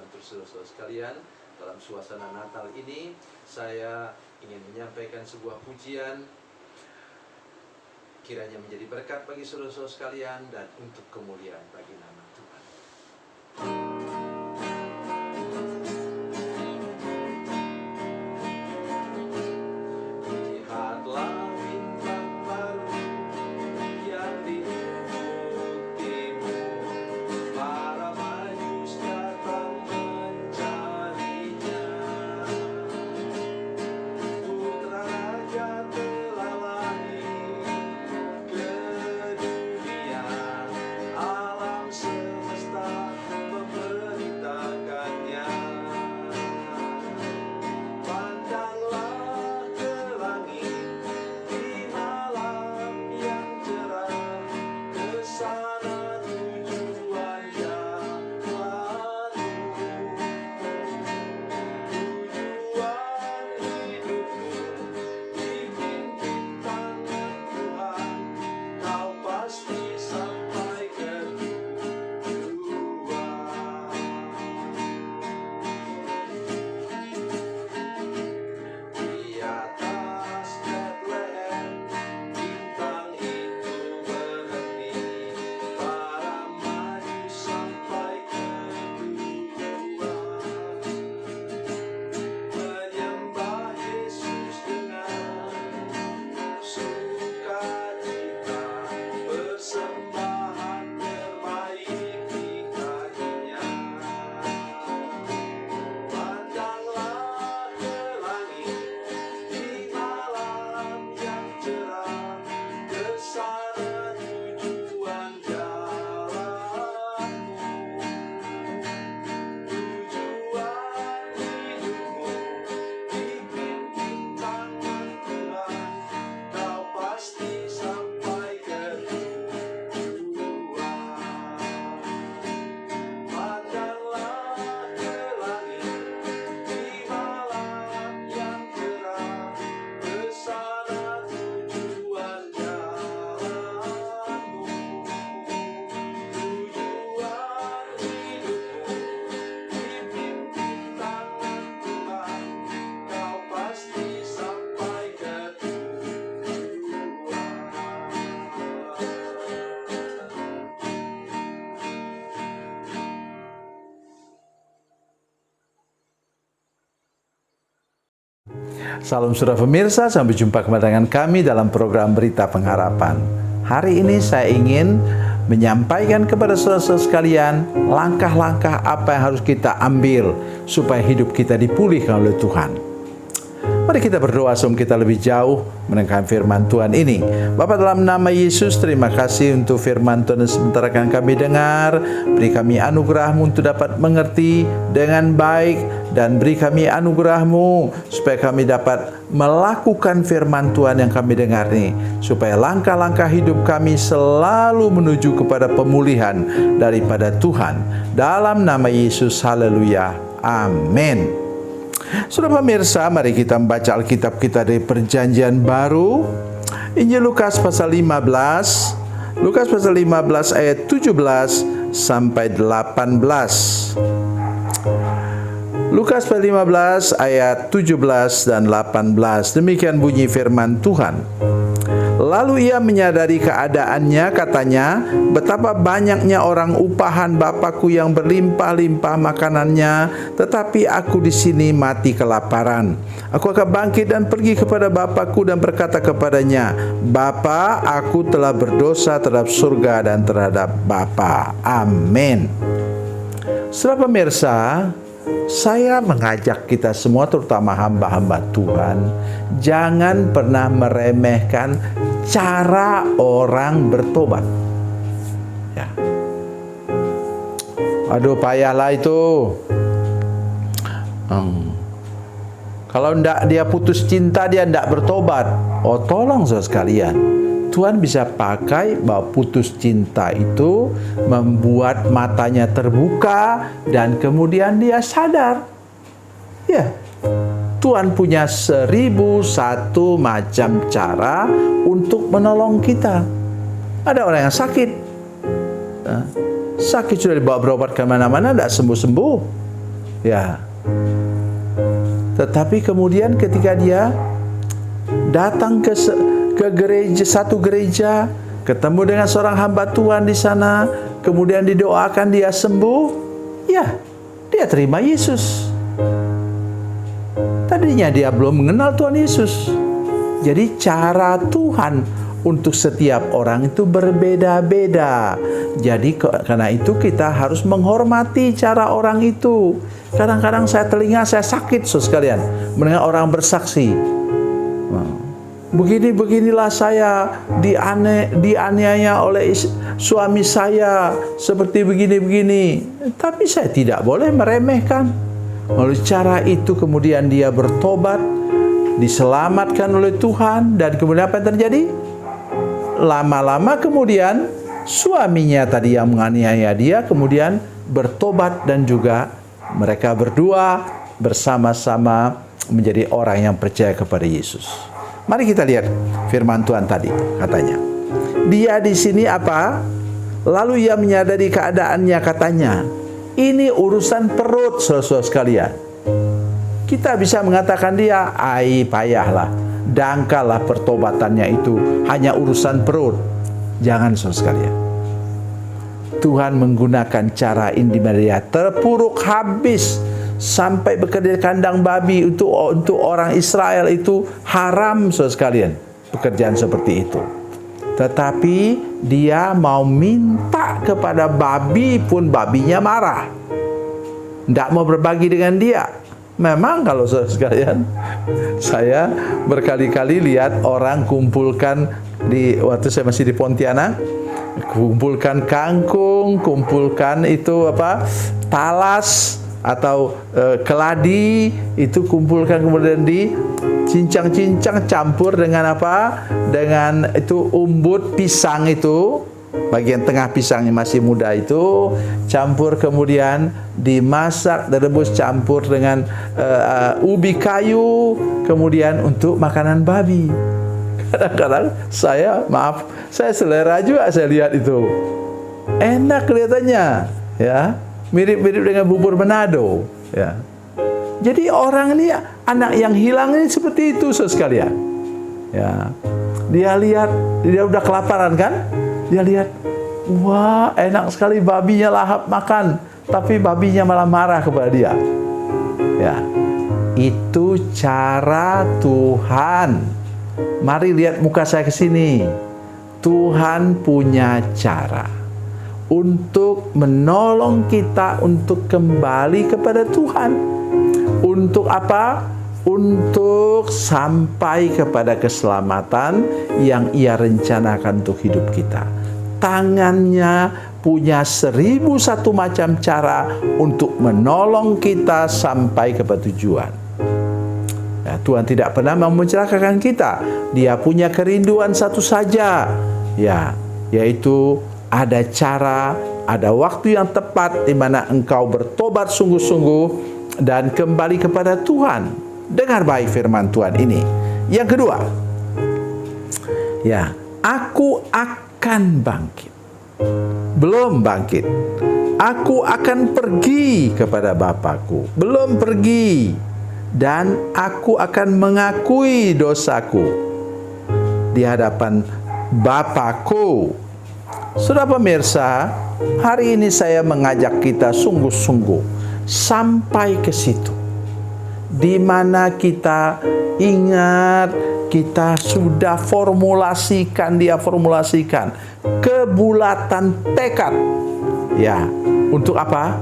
untuk saudara-saudara sekalian. Dalam suasana Natal ini, saya ingin menyampaikan sebuah pujian, kiranya menjadi berkat bagi saudara-saudara sekalian dan untuk kemuliaan bagi nama Tuhan. Salam saudara pemirsa, sampai jumpa kembali dengan kami dalam program Berita Pengharapan. Hari ini saya ingin menyampaikan kepada saudara-saudara sekalian langkah-langkah apa yang harus kita ambil supaya hidup kita dipulihkan oleh Tuhan. Mari kita berdoa sebelum kita lebih jauh mendengarkan firman Tuhan ini. Bapa, dalam nama Yesus, terima kasih untuk firman Tuhan yang sebentar akan kami dengar. Beri kami anugerah-Mu untuk dapat mengerti dengan baik, dan beri kami anugerah-Mu supaya kami dapat melakukan firman Tuhan yang kami dengar ini, supaya langkah-langkah hidup kami selalu menuju kepada pemulihan daripada Tuhan. Dalam nama Yesus, haleluya, amin. Saudara pemirsa, mari kita membaca Alkitab kita dari Perjanjian Baru, Injil Lukas pasal 15, Lukas pasal 15 ayat 17 sampai 18. Lukas pasal 15 ayat 17 dan 18. Demikian bunyi firman Tuhan. Lalu ia menyadari keadaannya, katanya, betapa banyaknya orang upahan Bapakku yang berlimpah-limpah makanannya, tetapi aku di sini mati kelaparan. Aku akan bangkit dan pergi kepada Bapakku dan berkata kepadanya, Bapa, aku telah berdosa terhadap surga dan terhadap Bapa. Amin. Saudara pemirsa, saya mengajak kita semua, terutama hamba-hamba Tuhan, jangan pernah meremehkan cara orang bertobat. Ya. Aduh, payahlah itu. Kalau ndak dia putus cinta, dia ndak bertobat. Oh, tolong saudara sekalian, Tuhan bisa pakai bahwa putus cinta itu membuat matanya terbuka dan kemudian dia sadar. Ya, Tuhan punya 1001 macam cara untuk menolong kita. Ada orang yang sakit, sakit sudah dibawa berobat kemana-mana, tidak sembuh-sembuh. Ya. Tetapi kemudian ketika dia datang ke gereja, satu gereja, ketemu dengan seorang hamba Tuhan di sana, kemudian didoakan dia sembuh, ya, dia terima Yesus. Tadinya dia belum mengenal Tuhan Yesus. Jadi cara Tuhan untuk setiap orang itu berbeda-beda. Jadi karena itu kita harus menghormati cara orang itu. Kadang-kadang telinga saya sakit, saudara sekalian, mendengar orang bersaksi. Beginilah saya dianiaya oleh suami saya, seperti begini-begini. Tapi saya tidak boleh meremehkan. Oleh cara itu kemudian dia bertobat, diselamatkan oleh Tuhan, dan kemudian apa yang terjadi? Lama-lama kemudian suaminya tadi yang menganiaya dia kemudian bertobat, dan juga mereka berdua bersama-sama menjadi orang yang percaya kepada Yesus. Mari kita lihat firman Tuhan tadi, katanya. Dia di sini apa? Lalu ia menyadari keadaannya, katanya, ini urusan perut, saudara-saudara sekalian. Kita bisa mengatakan dia, payahlah, dangkallah pertobatannya itu hanya urusan perut. Jangan, saudara sekalian. Tuhan menggunakan cara ini, dia terpuruk habis sampai bekerja di kandang babi. Untuk orang Israel itu haram, saudara sekalian, pekerjaan seperti itu. Tetapi dia mau minta kepada babi pun babinya marah, tidak mau berbagi dengan dia. Memang kalau saudara sekalian, saya berkali-kali lihat orang kumpulkan waktu saya masih di Pontianak, kumpulkan kangkung, kumpulkan itu talas atau keladi, itu kumpulkan kemudian dicincang-cincang, campur dengan dengan itu umbut pisang, itu bagian tengah pisangnya masih muda itu, campur kemudian dimasak, direbus, campur dengan ubi kayu, kemudian untuk makanan babi. Kadang-kadang saya selera juga, saya lihat itu enak kelihatannya, ya, mirip-mirip dengan bubur Manado, ya. Jadi orang ini, anak yang hilang ini seperti itu, saudara sekalian, ya. Dia lihat, dia udah kelaparan kan, dia lihat, wah enak sekali, babinya lahap makan, tapi babinya malah marah kepada dia, ya. Itu cara Tuhan. Mari lihat muka saya ke sini. Tuhan punya cara untuk menolong kita untuk kembali kepada Tuhan. Untuk apa? Untuk sampai kepada keselamatan yang Ia rencanakan untuk hidup kita. Tangannya punya 1001 macam cara untuk menolong kita sampai kepada tujuan. Ya, Tuhan tidak pernah mau mencelakakan kita. Dia punya kerinduan satu saja, ya, yaitu ada cara, ada waktu yang tepat di mana engkau bertobat sungguh-sungguh dan kembali kepada Tuhan. Dengar baik firman Tuhan ini. Yang kedua, ya, aku akan bangkit. Belum bangkit. Aku akan pergi kepada Bapakku. Belum pergi. Dan aku akan mengakui dosaku di hadapan Bapakku. Saudara pemirsa, hari ini saya mengajak kita sungguh-sungguh sampai ke situ, di mana kita ingat, kita sudah formulasikan kebulatan tekad. Ya, untuk apa?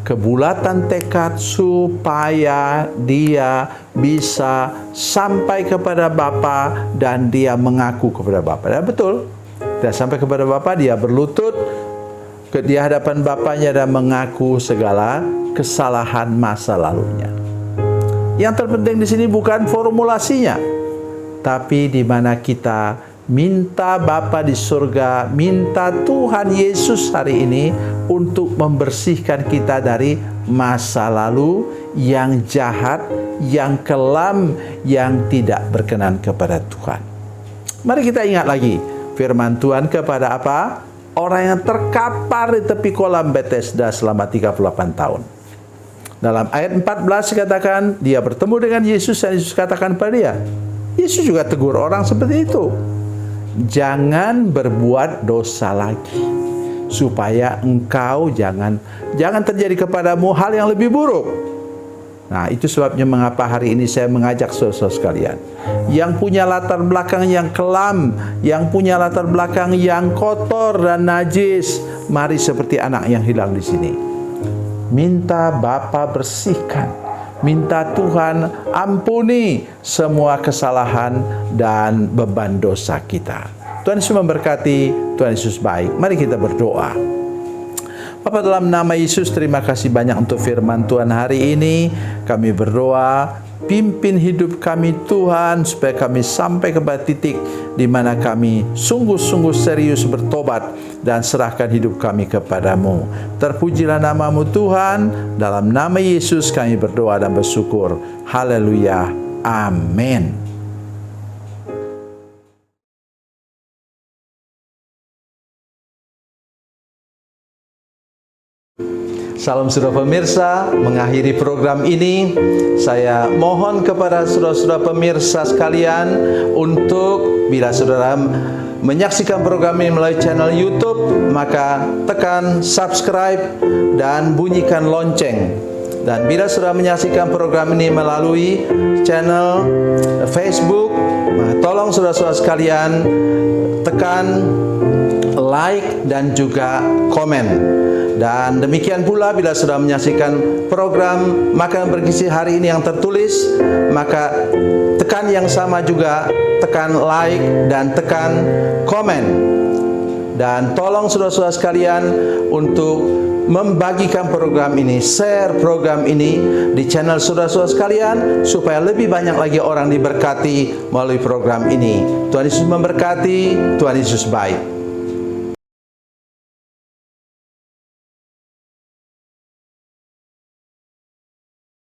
Kebulatan tekad supaya dia bisa sampai kepada Bapa dan dia mengaku kepada Bapa. Dan betul, dia sampai kepada Bapa, dia berlutut di hadapan Bapanya dan mengaku segala kesalahan masa lalunya. Yang terpenting di sini bukan formulasinya, tapi di mana kita minta Bapa di surga, minta Tuhan Yesus hari ini untuk membersihkan kita dari masa lalu yang jahat, yang kelam, yang tidak berkenan kepada Tuhan. Mari kita ingat lagi firman Tuhan kepada apa? Orang yang terkapar di tepi kolam Bethesda selama 38 tahun. Dalam ayat 14 dikatakan, dia bertemu dengan Yesus dan Yesus katakan pada dia. Yesus juga tegur orang seperti itu. Jangan berbuat dosa lagi, supaya engkau jangan terjadi kepadamu hal yang lebih buruk. Nah, itu sebabnya mengapa hari ini saya mengajak saudara sekalian yang punya latar belakang yang kelam, yang punya latar belakang yang kotor dan najis, mari seperti anak yang hilang di sini. Minta Bapa bersihkan, minta Tuhan ampuni semua kesalahan dan beban dosa kita. Tuhan Yesus memberkati, Tuhan Yesus baik. Mari kita berdoa. Bapa, dalam nama Yesus, terima kasih banyak untuk firman Tuhan hari ini. Kami berdoa, pimpin hidup kami Tuhan, supaya kami sampai kepada titik di mana kami sungguh-sungguh serius bertobat dan serahkan hidup kami kepadamu. Terpujilah namamu Tuhan, dalam nama Yesus kami berdoa dan bersyukur. Haleluya, amin. Salam saudara pemirsa, mengakhiri program ini saya mohon kepada saudara-saudara pemirsa sekalian untuk bila saudara menyaksikan program ini melalui channel YouTube, maka tekan subscribe dan bunyikan lonceng. Dan bila saudara menyaksikan program ini melalui channel Facebook, tolong saudara-saudara sekalian tekan like dan juga komen. Dan demikian pula bila sudah menyaksikan program Makanan Bergizi hari ini yang tertulis, maka tekan yang sama juga, tekan like dan tekan komen. Dan tolong saudara-saudara sekalian untuk membagikan program ini, share program ini di channel saudara-saudara sekalian, supaya lebih banyak lagi orang diberkati melalui program ini. Tuhan Yesus memberkati, Tuhan Yesus baik.